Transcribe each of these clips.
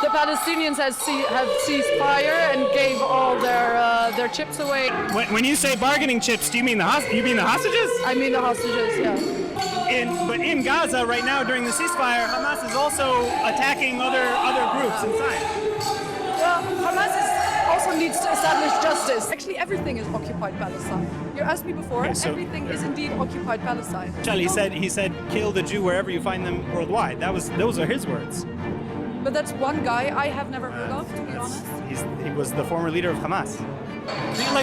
The Palestinians have ceased fire and gave all their chips away. When you say bargaining chips, do you mean the hostages? I mean the hostages, yeah. But in Gaza right now during the ceasefire, Hamas is also attacking other groups inside. Well, Hamas also needs to establish justice. Actually, everything is occupied Palestine. You asked me before. Okay, so everything is indeed occupied Palestine. He said, kill the Jew wherever you find them worldwide. Those are his words. But that's one guy I have never heard of, to be honest. He was the former leader of Hamas.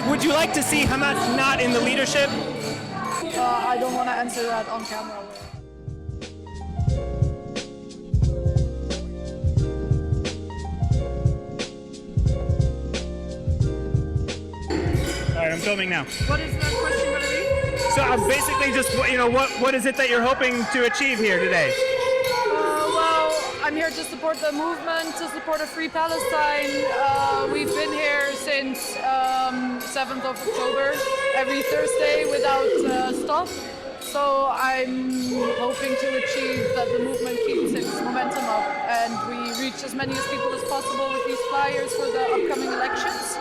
Would you like to see Hamas not in the leadership? I don't want to answer that on camera. All right, I'm filming now. What is the question going to be? So I'm basically just, what is it that you're hoping to achieve here today? I'm here to support the movement, to support a free Palestine. We've been here since 7th of October, every Thursday without stop. So I'm hoping to achieve that the movement keeps its momentum up and we reach as many as people as possible with these flyers for the upcoming elections.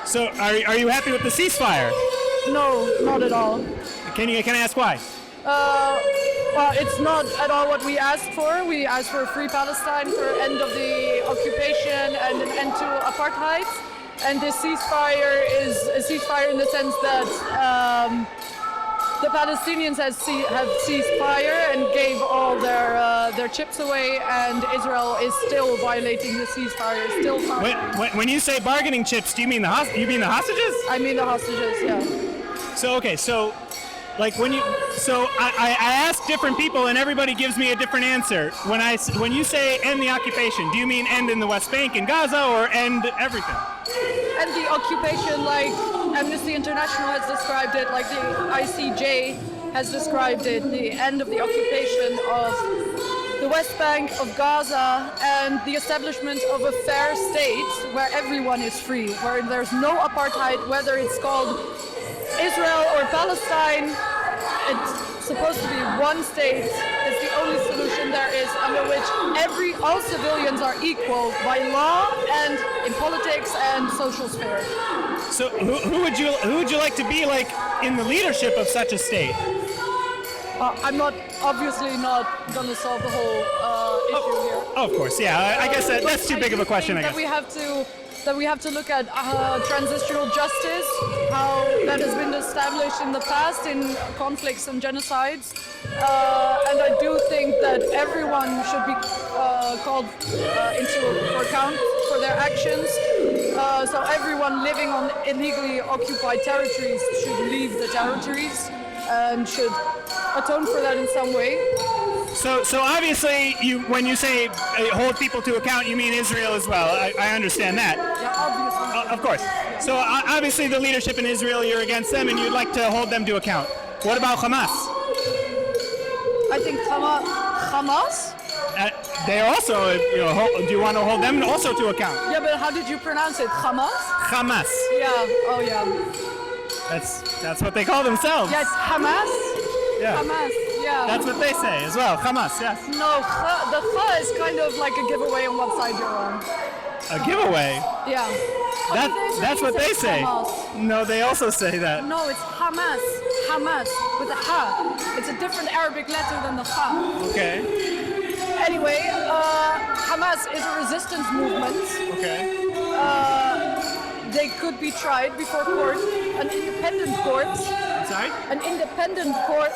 So are you happy with the ceasefire? No, not at all. Can I ask why? Well, it's not at all what we asked for. We asked for a free Palestine, for an end of the occupation and an end to apartheid. And this ceasefire is a ceasefire in the sense that the Palestinians have ceased fire and gave all their chips away, and Israel is still violating the ceasefire. Still. When you say bargaining chips, do you mean the hostages? I mean the hostages, yeah. So okay, so. I ask different people and everybody gives me a different answer. When you say end the occupation, do you mean end in the West Bank in Gaza or end everything? End the occupation like Amnesty International has described it, like the ICJ has described it, the end of the occupation of the West Bank of Gaza and the establishment of a fair state where everyone is free, where there's no apartheid, whether it's called Israel or Palestine. It's supposed to be one state. It's the only solution there is under which all civilians are equal by law and in politics and social sphere. So who would you like to be like in the leadership of such a state? I'm obviously not going to solve the whole issue here. Oh, of course, yeah. I guess that's too big of a question. I guess that we have to look at transitional justice, how that has been established in the past in conflicts and genocides. And I do think that everyone should be called into account for their actions. So everyone living on illegally occupied territories should leave the territories and should atone for that in some way. So obviously, when you say hold people to account, you mean Israel as well. I understand that. Yeah, obviously. Of course. So obviously, the leadership in Israel, you're against them, and you'd like to hold them to account. What about Hamas? I think Hamas. They also, do you want to hold them also to account? Yeah, but how did you pronounce it? Hamas? Hamas. Yeah. Oh, yeah. That's what they call themselves. Yes, Hamas. Yeah. Hamas. Yeah. That's what they say as well. Hamas. Yes. No, the cha is kind of like a giveaway on what side you're on. A giveaway? Yeah. That's what they say. Hamas. No, they also say that. No, it's Hamas. Hamas with a ha. It's a different Arabic letter than the ha. Okay. Anyway, Hamas is a resistance movement. Okay. They could be tried before court, an independent court. Sorry? An independent court,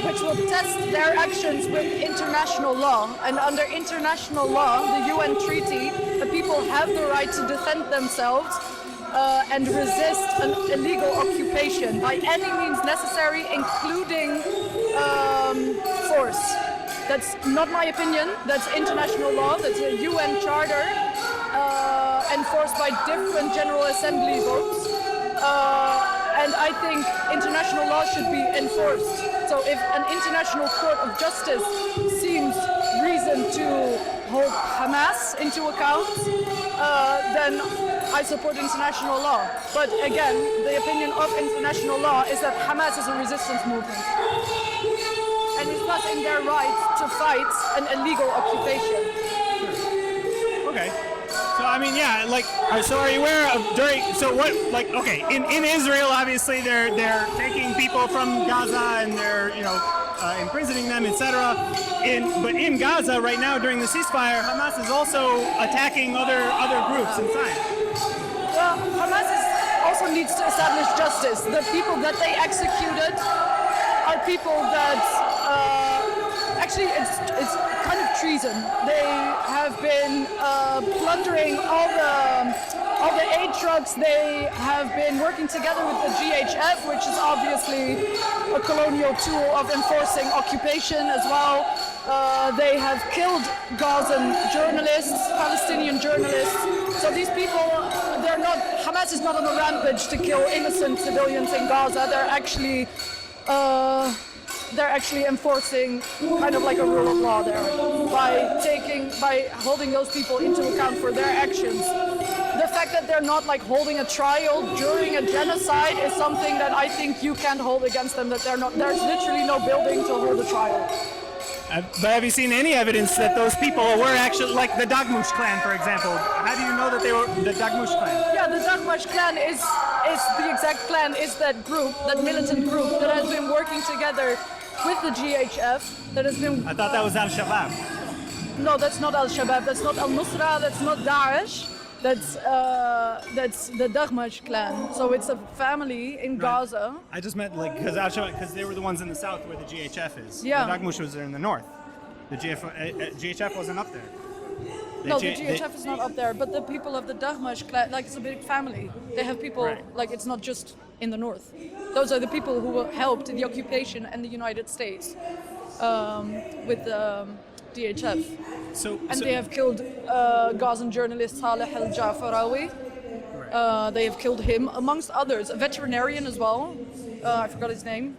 which will test their actions with international law. And under international law, the UN treaty, the people have the right to defend themselves and resist an illegal occupation by any means necessary, including force. That's not my opinion. That's international law. That's a UN charter enforced by different General Assembly votes. And I think international law should be enforced. So if an international court of justice seems reason to hold Hamas into account, then I support international law. But again, the opinion of international law is that Hamas is a resistance movement. as in their right to fight an illegal occupation. Okay. So I mean, yeah, like, so are you aware of in Israel, obviously they're taking people from Gaza and they're imprisoning them, etc. But in Gaza right now during the ceasefire, Hamas is also attacking other groups inside. Well, Hamas also needs to establish justice. The people that they executed are people that actually it's kind of treason. They have been plundering all the aid trucks. They have been working together with the GHF, which is obviously a colonial tool of enforcing occupation as well. They have killed Gazan journalists, Palestinian journalists. So these people, Hamas is not on a rampage to kill innocent civilians in Gaza. They're actually enforcing kind of like a rule of law there by holding those people into account for their actions. The fact that they're not like holding a trial during a genocide is something that I think you can't hold against them. That there's literally no building to hold a trial. But have you seen any evidence that those people were actually, like the Dagmush clan, for example? How do you know that they were the Dagmush clan? Yeah, the Dagmush clan is the exact clan, is that group, that militant group that has been working together with the GHF, that has been... I thought that was Al-Shabaab. No, that's not Al-Shabaab, that's not Al-Nusra, that's not Daesh. That's the Dagmush clan. So it's a family in Gaza. I just meant because they were the ones in the south where the GHF is. Yeah. The Dagmush was in the north. The GHF wasn't up there. No, the GHF is not up there, but the people of the Dagmush clan, like it's a big family. They have people, like it's not just in the north. Those are the people who helped in the occupation and the United States with the DHF. They have killed Gazan journalist Saleh al-Jafarawi. They have killed him, amongst others. A veterinarian as well. I forgot his name.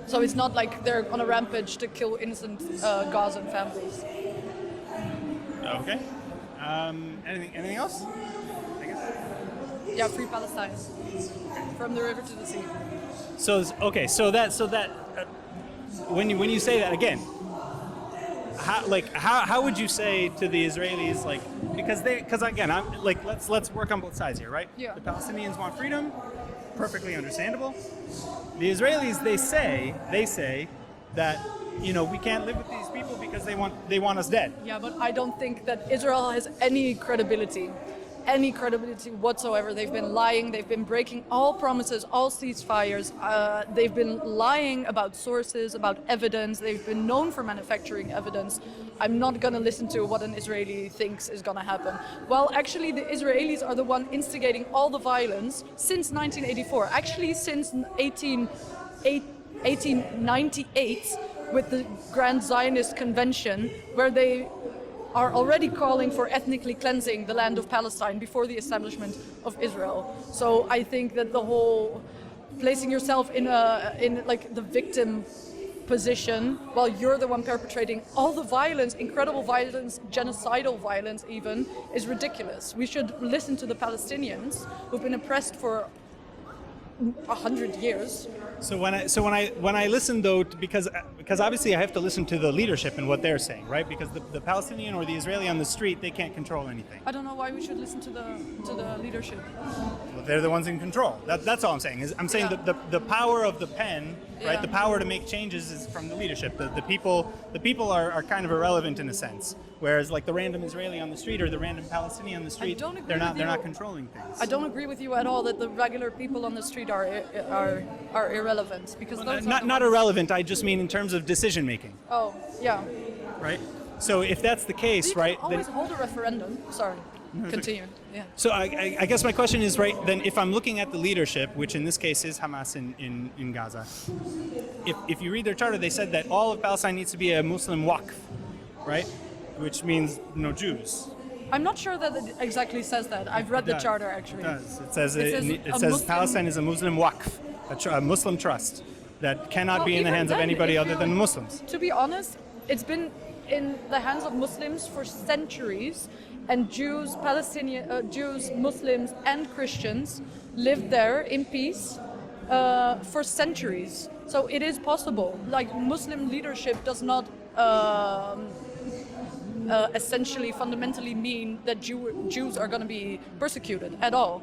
So it's not like they're on a rampage to kill innocent Gazan families. Okay. Anything else? I guess. Yeah, free Palestine. From the river to the sea. When you say that again, how would you say to the Israelis, like, because again, I'm like, let's work on both sides here, right? Yeah. The Palestinians want freedom, perfectly understandable. The Israelis, they say that we can't live with these people because they want us dead. Yeah, but I don't think that Israel has any credibility whatsoever. They've been lying, they've been breaking all promises, all ceasefires, they've been lying about sources, about evidence, they've been known for manufacturing evidence. I'm not going to listen to what an Israeli thinks is going to happen. Well, actually the Israelis are the one instigating all the violence since 1984, actually since 1898 with the Grand Zionist Convention, where they are already calling for ethnically cleansing the land of Palestine before the establishment of Israel. So I think that the whole placing yourself in like the victim position while you're the one perpetrating all the violence, incredible violence, genocidal violence even, is ridiculous. We should listen to the Palestinians who've been oppressed for 100 years. So when I listen though, because obviously I have to listen to the leadership and what they're saying, right? Because the Palestinian or the Israeli on the street, they can't control anything. I don't know why we should listen to the leadership. Well, they're the ones in control. That's all I'm saying. I'm saying the power of the pen, right? The power to make changes is from the leadership. The people are kind of irrelevant in a sense. Whereas like the random Israeli on the street or the random Palestinian on the street, they're not controlling things. I don't agree with you at all that the regular people on the street are irrelevant, because not irrelevant. I just mean in terms of decision making. Oh, yeah. Right. So if that's the case, you right? can always hold a referendum. Sorry. No, continue. Yeah. So I guess my question is, right, then if I'm looking at the leadership, which in this case is Hamas in Gaza, if you read their charter, they said that all of Palestine needs to be a Muslim waqf, right? Which means no Jews. I'm not sure that it exactly says that. I've read the charter actually. It does. It says Palestine is a Muslim waqf, a Muslim trust that cannot be in the hands of anybody other than Muslims. To be honest, it's been in the hands of Muslims for centuries, and Jews, Muslims, and Christians lived there in peace for centuries. So it is possible. Like Muslim leadership does not essentially fundamentally mean that Jews are going to be persecuted at all.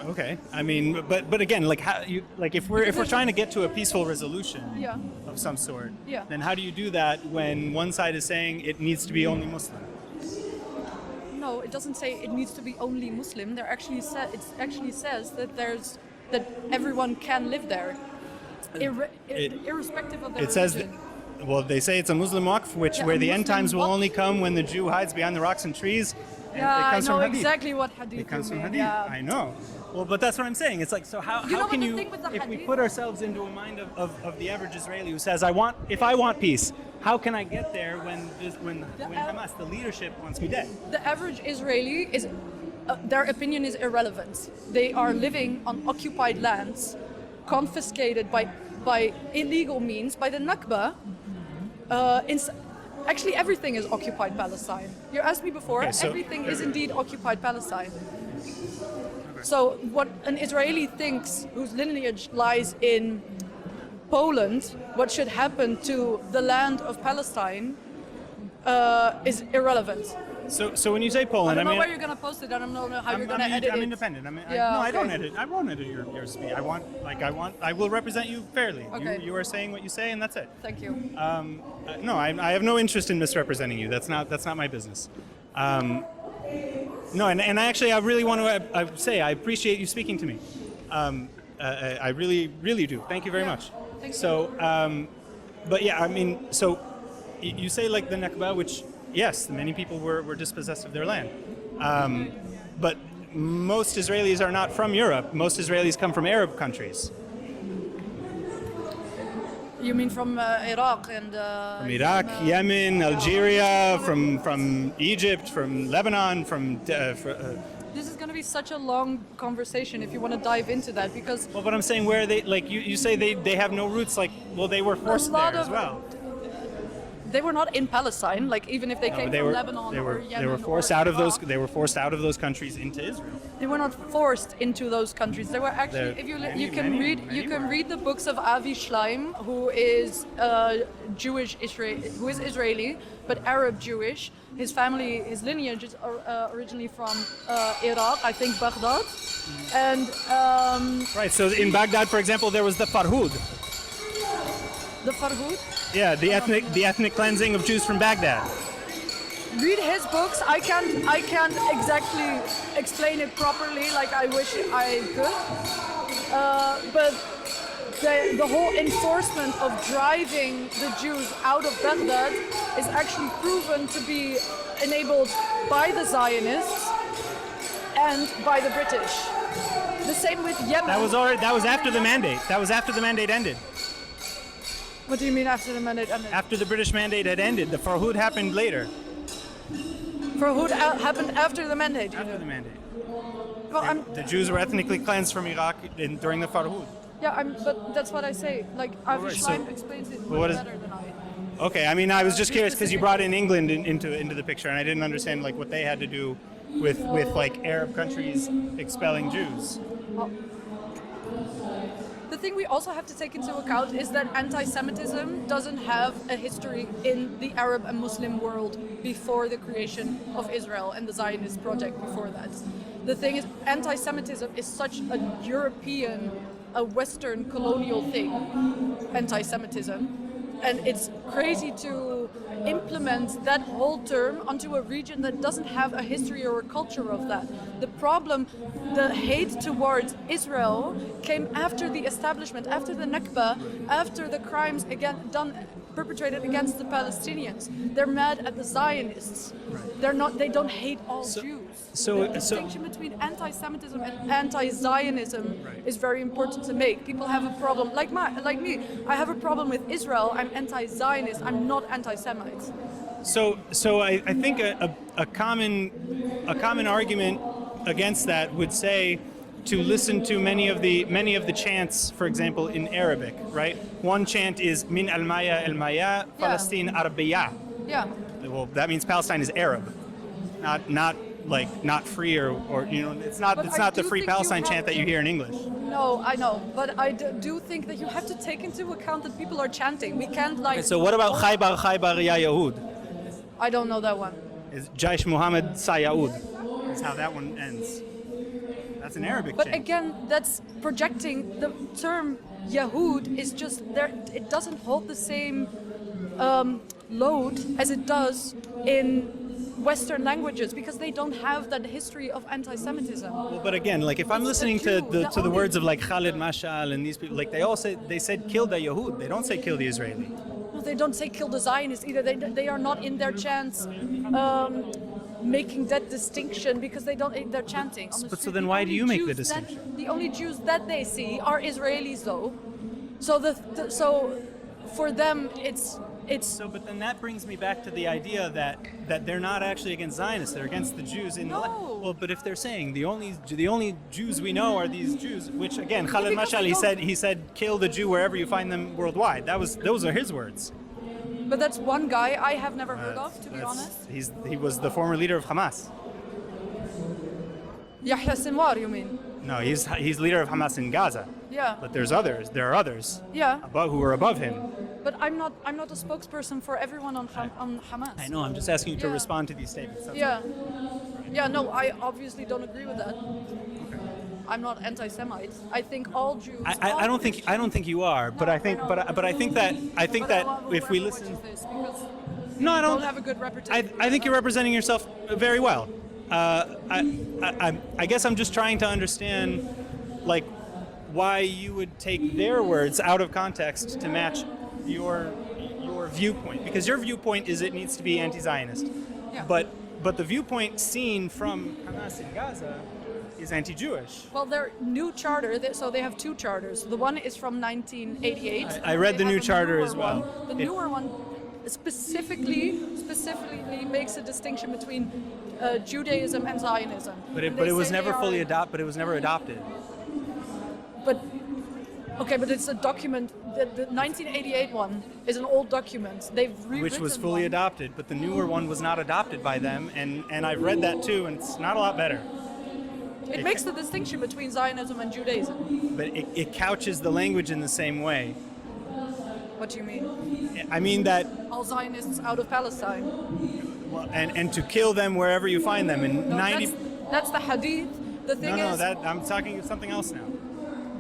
Okay, I mean, but again, like how you like if we're trying to get to a peaceful resolution Yeah. of some sort, Yeah. then how do you do that when one side is saying it needs to be only Muslim? No, it doesn't say it needs to be only Muslim. It actually says that everyone can live there, irrespective of their It says, religion. well, they say it's a Muslim waqf, Yeah, where a the end Muslim times will waqf. only come when the Jew hides behind the rocks and trees. And Yeah, it I comes know from hadith. exactly what hadith It comes you from mean. hadith. Yeah. I know. Well, but that's what I'm saying. It's like, so how know what can the you, thing with the if we hadith- put ourselves into a mind of the average Israeli who says, if I want peace, how can I get there when Hamas, the leadership, wants me dead? The average Israeli is, their opinion is irrelevant. They are living on occupied lands, confiscated by illegal means, by the Nakba. Actually, everything is occupied Palestine. You asked me before, Okay, so- everything is indeed occupied Palestine. So what an Israeli thinks, whose lineage lies in Poland, what should happen to the land of Palestine is irrelevant. So when you say I Poland, don't know mean, where you're going to post it. I don't know how you're going to edit I'm it. independent. Yeah, I don't okay. edit. I won't edit your speech. I will represent you fairly. Okay. You are saying what you say, and that's it. Thank you. No, I have no interest in misrepresenting you. That's not my business. No, and I really want to say I appreciate you speaking to me. I really, really do. Thank you very much. Thank So, but yeah, I mean, so you say like the Nakba, which yes, many people were dispossessed of their land, but most Israelis are not from Europe. Most Israelis come from Arab countries. You mean from Iraq and From Iraq, Yemen, Algeria, from Egypt, from Lebanon, This is going to be such a long conversation if you want to dive into that, because well, but I'm saying where they like you say they have no roots. Like, well, they were forced lot there as of- well. they were not in Palestine. Like even if they No, came they from were Lebanon or Yemen, they were forced or out of those Iraq, they were forced out of those countries into Israel. They were not forced into those countries. They were actually. There- If you many- you can many- read many you can were. read the books of Avi Shleim, who is Jewish who is Israeli but Arab Jewish. His family, his lineage is originally from Iraq, I think Baghdad, and Right. So in Baghdad, for example, there was the Farhud. the Farhud. Yeah, the ethnic cleansing of Jews from Baghdad. Read his books. I can't exactly explain it properly like I wish I could. But the whole enforcement of driving the Jews out of Baghdad is actually proven to be enabled by the Zionists and by the British. The same with Yemen. That was after the mandate. That was after the mandate ended. What do you mean after the mandate ended? After the British mandate had ended, the Farhud happened later. Farhud happened after the mandate. After the mandate. Well, The Jews were ethnically cleansed from Iraq during the Farhud. but that's what I say. Like Avi Right, so- Shleim explains it well, what much is- better than I. Okay, I mean, I was just curious because you brought in England into the picture, and I didn't understand like what they had to do with like Arab countries expelling Jews. The thing we also have to take into account is that anti-Semitism doesn't have a history in the Arab and Muslim world before the creation of Israel and the Zionist project before that. The thing is, anti-Semitism is such a European, a Western colonial thing, anti-Semitism. And it's crazy to implement that whole term onto a region that doesn't have a history or a culture of that. The problem, the hate towards Israel came after the establishment, after the Nakba, after the crimes perpetrated against the Palestinians. They're mad at the Zionists. They don't hate all Jews. The distinction between anti-Semitism and anti-Zionism is very important to make. People have a problem, like me, I have a problem with Israel. I'm anti-Zionist. I'm not anti-Semite. So I think a common argument against that would say to listen to many of the chants, for example, in Arabic, right? One chant is Min al-Maya Palestine Arabiya. Yeah. Well, that means Palestine is Arab, not like not free or it's not But it's I not the do Free think you Palestine have chant that you hear in English. No, I know, but I do think that you have to take into account that people are chanting. We can't like. Okay, so what about Khaybar Khaybar Ya Yahud? I don't know that one. Is Jaish Muhammad Sa Yaud? Is how that one ends. That's an Arabic But chant. again, that's projecting the term Yahud is just there. It doesn't hold the same load as it does in Western languages because they don't have that history of anti-Semitism. Well, but again, like if I'm It's listening the to Jew, the words of like Khalid Mashal and these people, like they said kill the Yahud. They don't say kill the Israeli. Well, they don't say kill the Zionists either. They are not in their chants making that distinction because they're chanting. On the But so street. then The why do only you make the Jews distinction? The only Jews that they see are Israelis, though. So for them, it's. So, but then that brings me back to the idea that they're not actually against Zionists; they're against the Jews in. No. Well, but if they're saying the only Jews we know are these Jews, which again, Khalid Because Mashal, they he said kill the Jew wherever you find them worldwide. Those are his words. But that's one guy I have never heard of, to be honest. He was the former leader of Hamas. Yahya Sinwar, you mean? No, he's leader of Hamas in Gaza. Yeah. But there are others. Yeah. Who are above him. But I'm not a spokesperson for everyone on Hamas. I know. I'm just asking you to Yeah. respond to these statements. That's Yeah. Yeah. No, I obviously don't agree with that. I'm not anti-Semite. I think all Jews. I don't think you are, but I think that if we listen. No, I don't don't. have a good reputation. I think you're representing yourself very well. I guess I'm just trying to understand, like, why you would take their words out of context to match your viewpoint, because your viewpoint is it needs to be anti-Zionist, Yeah. but the viewpoint seen from Hamas in Gaza is anti-Jewish. Well, their new charter, so they have two charters. The one is from 1988. I read They the new have a charter newer as well. one. The newer one specifically makes a distinction between Judaism and Zionism. But And it they was say never they fully are- adopted. But it was never adopted. But okay, but it's a document. The 1988 one is an old document. They've rewritten Which was fully one. adopted, but the newer one was not adopted by them, and I've read that too, and it's not a lot better. It makes the distinction between Zionism and Judaism. But it couches the language in the same way. What do you mean? I mean that, All Zionists out of Palestine. and to kill them wherever you find them. And No, 90. that's the hadith. The thing is. I'm talking something else now.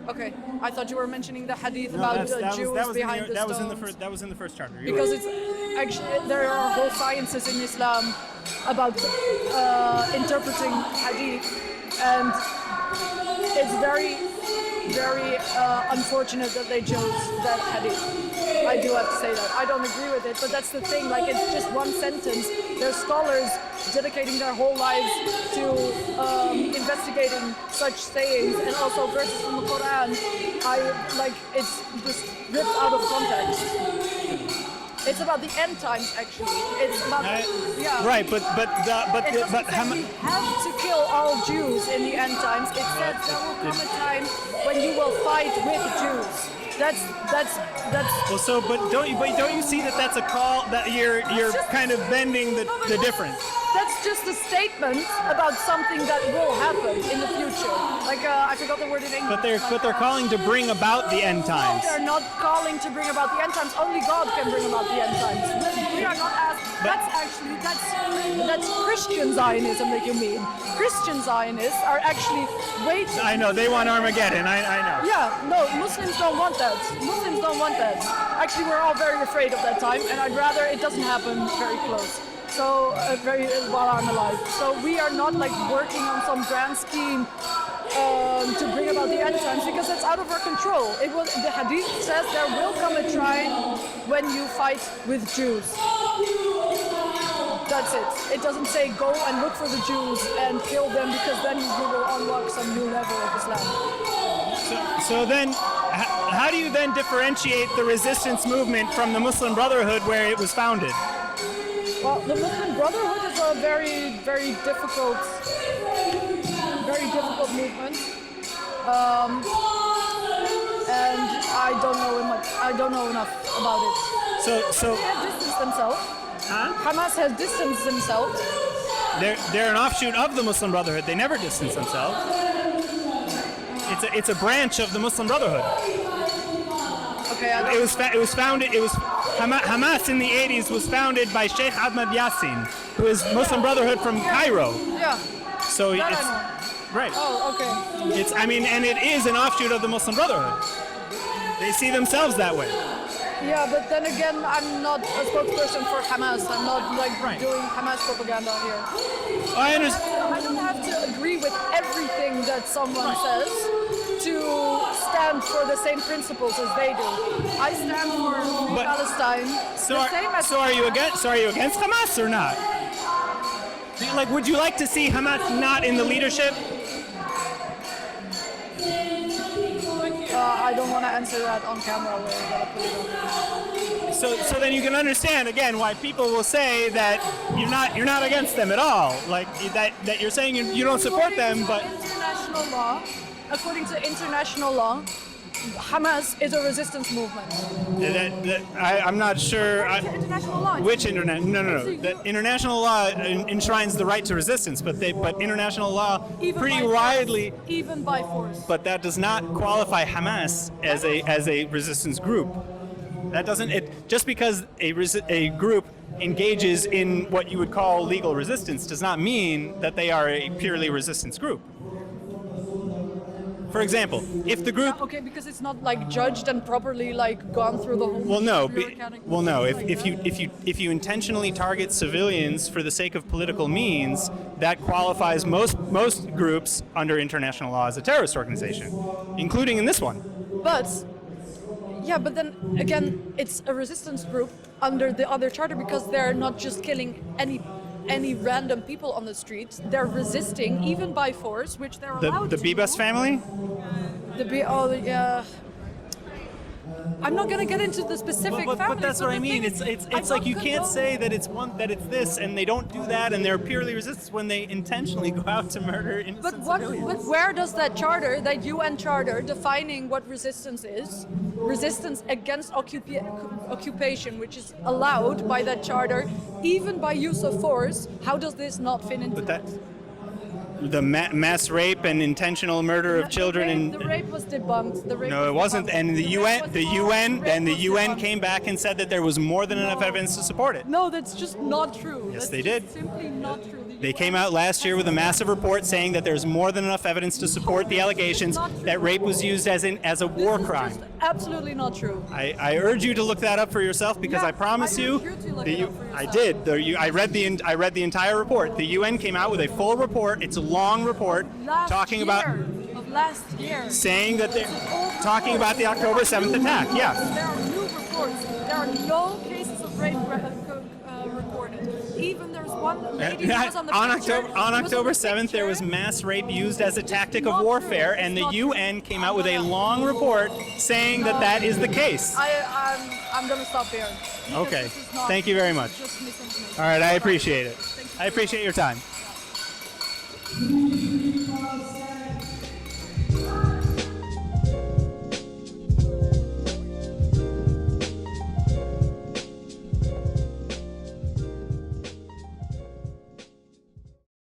Okay, I thought you were mentioning the hadith No, about that's- that Jews was in behind the that was in stones. the first. That was in the first charter. You're Because right. it's actually there are whole sciences in Islam about interpreting hadith, and it's very, very unfortunate that they chose that hadith. I do have to say that. I don't agree with it, but that's the thing. Like, it's just one sentence. There's scholars dedicating their whole lives to investigating such sayings, and also verses from the Quran. It's just ripped out of context. It's about the end times, actually. It's about yeah. Right, but It doesn't say Hamas. we have to kill all Jews in the end times. It says there will come a time when you will fight with Jews. That's. Well, so but don't you see that that's a call that you're kind of bending the difference. That's just a statement about something that will happen in the future. Like I forgot the word in English. But they're calling to bring about the end No, times. they're not calling to bring about the end times. Only God can bring about the end times. We are not asked. That's Christian Zionism that you mean. Christian Zionists are actually waiting. I know they want Armageddon. I know. Yeah, no, Muslims don't want that. Muslims don't want that. Actually, we're all very afraid of that time, and I'd rather it doesn't happen very close. So, while I'm alive. So we are not like working on some grand scheme to bring about the end times, because that's out of our control. The hadith says there will come a time when you fight with Jews. That's it. It doesn't say go and look for the Jews and kill them, because then you will unlock some new level of Islam. So then, how do you then differentiate the resistance movement from the Muslim Brotherhood where it was founded? Well, the Muslim Brotherhood is a very, very difficult movement, and I don't know much. I don't know enough about it. So They have distanced themselves. huh? Hamas has distanced themselves they're an offshoot of the Muslim Brotherhood. They never distance themselves. It's a branch of the Muslim Brotherhood. Okay. Hamas in the 80s was founded by Sheikh Ahmad Yassin, who is Muslim Brotherhood from Cairo. Yeah. So That I it's know. right. Oh, okay. And it is an offshoot of the Muslim Brotherhood. They see themselves that way. Yeah, but then again, I'm not a spokesperson for Hamas. I'm not doing Hamas propaganda here. I understand. I don't have to agree with everything that someone says to stand for the same principles as they do. I stand for Palestine. So are you against Hamas or not? Would you like to see Hamas not in the leadership? I don't want to answer that on camera. So then you can understand again why people will say that you're not against them at all. Like that you're saying you don't support them, but according to international law, Hamas is a resistance movement. I'm not sure International law. which international. No. The international law enshrines the right to resistance, but international law pretty widely. Even by force. But that does not qualify Hamas as a resistance group. That doesn't. Just because a group engages in what you would call legal resistance does not mean that they are a purely resistance group. For example, if the group because it's not judged and properly gone through the whole. If you intentionally target civilians for the sake of political means, that qualifies most groups under international law as a terrorist organization, including in this one. But then again, it's a resistance group under the other charter because they're not just killing any random people on the streets. They're resisting even by force, which they're allowed to. The Bibas family? I'm not gonna get into the specific families. But that's what I mean. It's like you can't say that it's this and they don't do that and they're purely resistance when they intentionally go out to murder innocent civilians. But where does that charter, that UN charter, defining what resistance is, resistance against occupation, which is allowed by that charter, even by use of force, how does this not fit into that? The mass rape and intentional murder of children. The rape was debunked. No, it wasn't. And the UN came back and said that there was more than enough evidence to support it. No, that's just not true. Yes, they did. Simply not true. They came out last year with a massive report saying that there's more than enough evidence to support the allegations that rape was used as a war crime. Just absolutely not true. I urge you to look that up for yourself because I promise you, I did. I read the entire report. The UN came out with a full report. It's a long report talking about last year, saying that they're talking about the October 7th attack. Yeah. There are new reports. There are no cases of rape reported. Even there's one lady who was on the on October 7th, there was mass rape used as a tactic of warfare, and the UN came out with a long report saying that is the case. I'm going to stop here. Okay. Thank you very much. All right, I appreciate it. I appreciate your time.